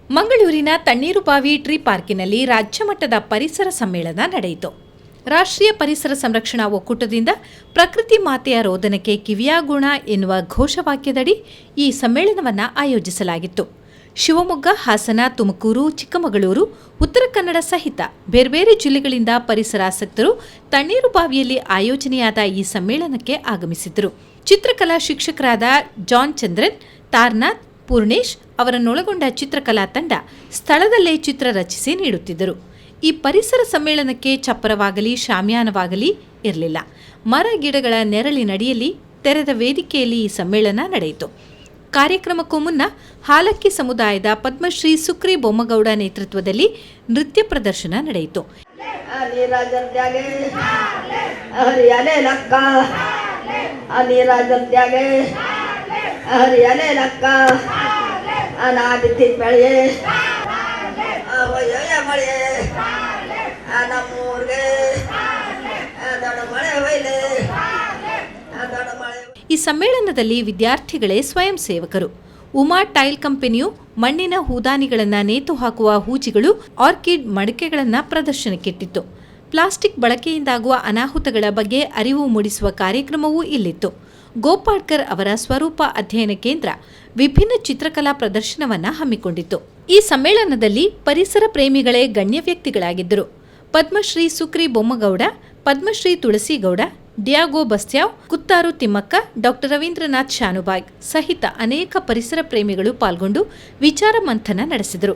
ಮಂಗಳೂರಿನ ತಣ್ಣೀರುಬಾವಿ ಟ್ರೀ ಪಾರ್ಕಿನಲ್ಲಿ ರಾಜ್ಯಮಟ್ಟದ ಪರಿಸರ ಸಮ್ಮೇಳನ ನಡೆಯಿತು. ರಾಷ್ಟ್ರೀಯ ಪರಿಸರ ಸಂರಕ್ಷಣಾ ಒಕ್ಕೂಟದಿಂದ ಪ್ರಕೃತಿ ಮಾತೆಯ ರೋದನಕ್ಕೆ ಕಿವಿಯಾಗೋಣ ಎನ್ನುವ ಘೋಷವಾಕ್ಯದಡಿ ಈ ಸಮ್ಮೇಳನವನ್ನು ಆಯೋಜಿಸಲಾಗಿತ್ತು. ಶಿವಮೊಗ್ಗ, ಹಾಸನ, ತುಮಕೂರು, ಚಿಕ್ಕಮಗಳೂರು, ಉತ್ತರ ಕನ್ನಡ ಸಹಿತ ಬೇರ್ಬೇರೆ ಜಿಲ್ಲೆಗಳಿಂದ ಪರಿಸರಾಸಕ್ತರು ತಣ್ಣೀರುಬಾವಿಯಲ್ಲಿ ಆಯೋಜನೆಯಾದ ಈ ಸಮ್ಮೇಳನಕ್ಕೆ ಆಗಮಿಸಿದ್ದರು. ಚಿತ್ರಕಲಾ ಶಿಕ್ಷಕರಾದ ಜಾನ್ ಚಂದ್ರನ್, ತಾರ್ನಾಥ್, ಪೂರ್ಣೇಶ್ ಅವರನ್ನೊಳಗೊಂಡ ಚಿತ್ರಕಲಾ ತಂಡ ಸ್ಥಳದಲ್ಲೇ ಚಿತ್ರ ರಚಿಸಿ ನೀಡುತ್ತಿದ್ದರು. ಈ ಪರಿಸರ ಸಮ್ಮೇಳನಕ್ಕೆ ಚಪ್ಪರವಾಗಲಿ ಶಾಮಿಯಾನವಾಗಲಿ ಇರಲಿಲ್ಲ. ಮರ ಗಿಡಗಳ ನೆರಳಿನಡಿಯಲ್ಲಿ ತೆರೆದ ವೇದಿಕೆಯಲ್ಲಿ ಈ ಸಮ್ಮೇಳನ ನಡೆಯಿತು. ಕಾರ್ಯಕ್ರಮಕ್ಕೂ ಮುನ್ನ ಹಾಲಕ್ಕಿ ಸಮುದಾಯದ ಪದ್ಮಶ್ರೀ ಸುಕ್ರಿ ಬೊಮ್ಮಗೌಡ ನೇತೃತ್ವದಲ್ಲಿ ನೃತ್ಯ ಪ್ರದರ್ಶನ ನಡೆಯಿತು. ಈ ಸಮ್ಮೇಳನದಲ್ಲಿ ವಿದ್ಯಾರ್ಥಿಗಳೇ ಸ್ವಯಂ ಸೇವಕರು. ಉಮಾ ಟೈಲ್ ಕಂಪನಿಯು ಮಣ್ಣಿನ ಹೂದಾನಿಗಳನ್ನು ನೇತು ಹಾಕುವ ಹೂಜಿಗಳು, ಆರ್ಕಿಡ್ ಮಡಿಕೆಗಳನ್ನು ಪ್ರದರ್ಶನಕ್ಕಿಟ್ಟಿತ್ತು. ಪ್ಲಾಸ್ಟಿಕ್ ಬಳಕೆಯಿಂದಾಗುವ ಅನಾಹುತಗಳ ಬಗ್ಗೆ ಅರಿವು ಮೂಡಿಸುವ ಕಾರ್ಯಕ್ರಮವೂ ಇಲ್ಲಿತ್ತು. ಗೋಪಾಡ್ಕರ್ ಅವರ ಸ್ವರೂಪ ಅಧ್ಯಯನ ಕೇಂದ್ರ ವಿಭಿನ್ನ ಚಿತ್ರಕಲಾ ಪ್ರದರ್ಶನವನ್ನು ಹಮ್ಮಿಕೊಂಡಿತ್ತು. ಈ ಸಮ್ಮೇಳನದಲ್ಲಿ ಪರಿಸರ ಪ್ರೇಮಿಗಳೇ ಗಣ್ಯ ವ್ಯಕ್ತಿಗಳಾಗಿದ್ದರು. ಪದ್ಮಶ್ರೀ ಸುಕ್ರಿ ಬೊಮ್ಮಗೌಡ, ಪದ್ಮಶ್ರೀ ತುಳಸಿಗೌಡ, ಡಿಯಾಗೋ ಬಸ್ತ್ಯಾವ್, ಕುತ್ತಾರು ತಿಮ್ಮಕ್ಕ, ಡಾ ರವೀಂದ್ರನಾಥ್ ಶಾನುಭಾಗ್ ಸಹಿತ ಅನೇಕ ಪರಿಸರ ಪ್ರೇಮಿಗಳು ಪಾಲ್ಗೊಂಡು ವಿಚಾರ ಮಂಥನ ನಡೆಸಿದರು.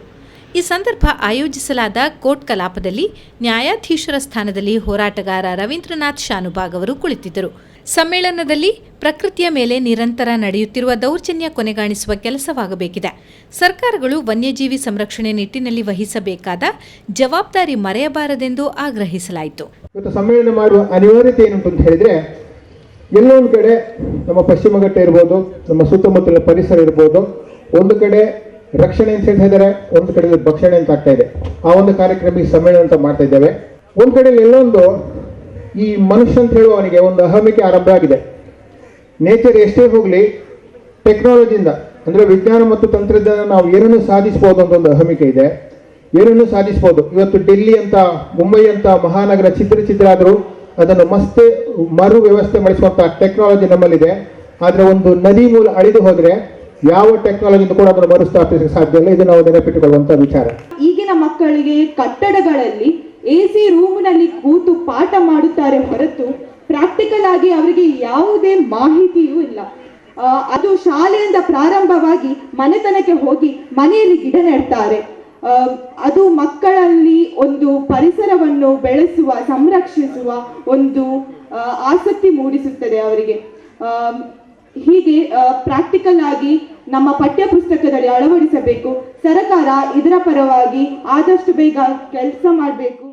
ಈ ಸಂದರ್ಭ ಆಯೋಜಿಸಲಾದ ಕೋರ್ಟ್ ಕಲಾಪದಲ್ಲಿ ನ್ಯಾಯಾಧೀಶರ ಸ್ಥಾನದಲ್ಲಿ ಹೋರಾಟಗಾರ ರವೀಂದ್ರನಾಥ್ ಶಾನುಭಾಗ್ ಅವರು ಕುಳಿತಿದ್ದರು. ಸಮ್ಮೇಳನದಲ್ಲಿ ಪ್ರಕೃತಿಯ ಮೇಲೆ ನಿರಂತರ ನಡೆಯುತ್ತಿರುವ ದೌರ್ಜನ್ಯ ಕೊನೆಗಾಣಿಸುವ ಕೆಲಸವಾಗಬೇಕಿದೆ. ಸರ್ಕಾರಗಳು ವನ್ಯಜೀವಿ ಸಂರಕ್ಷಣೆ ನಿಟ್ಟಿನಲ್ಲಿ ವಹಿಸಬೇಕಾದ ಜವಾಬ್ದಾರಿ ಮರೆಯಬಾರದೆಂದು ಆಗ್ರಹಿಸಲಾಯಿತು. ಸಮ್ಮೇಳನ ಮಾಡುವ ಅನಿವಾರ್ಯತೆ ಏನುಂಟು ಅಂತ ಹೇಳಿದ್ರೆ, ಎಲ್ಲೋ ಒಂದು ಕಡೆ ನಮ್ಮ ಪಶ್ಚಿಮ ಘಟ್ಟ ಇರ್ಬೋದು, ನಮ್ಮ ಸುತ್ತಮುತ್ತಲ ಪರಿಸರ ಇರ್ಬೋದು, ಒಂದು ಕಡೆ ರಕ್ಷಣೆ ಅಂತ ಹೇಳ್ತಿದ್ದಾರೆ, ಒಂದು ಕಡೆ ಭಕ್ಷಣೆ ಅಂತ ಆಗ್ತಾ ಇದೆ. ಆ ಒಂದು ಕಾರ್ಯಕ್ರಮ ಈ ಸಮ್ಮೇಳನ ಅಂತ ಮಾಡ್ತಾ ಇದ್ದೇವೆ. ಒಂದು ಕಡೆ ಎಲ್ಲೊಂದು ಈ ಮನುಷ್ಯ ಅಂತ ಹೇಳುವವನಿಗೆ ಒಂದು ಅಹಮಿಕೆ ಆರಂಭ ಆಗಿದೆ. ನೇಚರ್ ಎಷ್ಟೇ ಹೋಗಲಿ, ಟೆಕ್ನಾಲಜಿಯಿಂದ ಅಂದರೆ ವಿಜ್ಞಾನ ಮತ್ತು ತಂತ್ರಜ್ಞಾನ ನಾವು ಏನನ್ನು ಸಾಧಿಸ್ಬೋದು ಅಂತ ಒಂದು ಅಹಮಿಕೆ ಇದೆ. ಏನನ್ನು ಸಾಧಿಸ್ಬೋದು. ಇವತ್ತು ಡೆಲ್ಲಿ ಅಂತ, ಮುಂಬೈ ಅಂತ ಮಹಾನಗರ ಚಿತ್ರ ಆದರೂ ಅದನ್ನು ಮತ್ತೆ ಮರು ವ್ಯವಸ್ಥೆ ಮಾಡಿಸುವಂಥ ಟೆಕ್ನಾಲಜಿ ನಮ್ಮಲ್ಲಿದೆ. ಆದರೆ ಒಂದು ನದಿ ಮೂಲ ಅಳಿದು ಹೋದರೆ ಯಾವ ಟೆಕ್ನಾಲಜಿಯಿಂದ ಕೂಡ ಅದನ್ನು ಮರುಸ್ಥಾಪಿಸಕ್ಕೆ ಸಾಧ್ಯ ಇಲ್ಲ. ಇದು ನಾವು ನೆನಪಿಟ್ಟುಕೊಳ್ಳುವಂಥ ವಿಚಾರ. ಈಗಿನ ಮಕ್ಕಳಿಗೆ ಕಟ್ಟಡಗಳಲ್ಲಿ AC ರೂಮ್ನಲ್ಲಿ ಕೂತು ಪಾಠ ಮಾಡುತ್ತಾರೆ ಹೊರತು ಪ್ರಾಕ್ಟಿಕಲ್ ಆಗಿ ಅವರಿಗೆ ಯಾವುದೇ ಮಾಹಿತಿಯೂ ಇಲ್ಲ. ಅದು ಶಾಲೆಯಿಂದ ಪ್ರಾರಂಭವಾಗಿ ಮನೆತನಕ್ಕೆ ಹೋಗಿ ಮನೆಯಲ್ಲಿ ಗಿಡ ನೆಡ್ತಾರೆ. ಅದು ಮಕ್ಕಳಲ್ಲಿ ಒಂದು ಪರಿಸರವನ್ನು ಬೆಳೆಸುವ, ಸಂರಕ್ಷಿಸುವ ಒಂದು ಆಸಕ್ತಿ ಮೂಡಿಸುತ್ತದೆ ಅವರಿಗೆ. ಹೀಗೆ ಪ್ರಾಕ್ಟಿಕಲ್ ಆಗಿ ನಮ್ಮ ಪಠ್ಯ ಪುಸ್ತಕದಲ್ಲಿ ಅಳವಡಿಸಬೇಕು. ಸರ್ಕಾರ ಇದರ ಪರವಾಗಿ ಆದಷ್ಟು ಬೇಗ ಕೆಲಸ ಮಾಡಬೇಕು.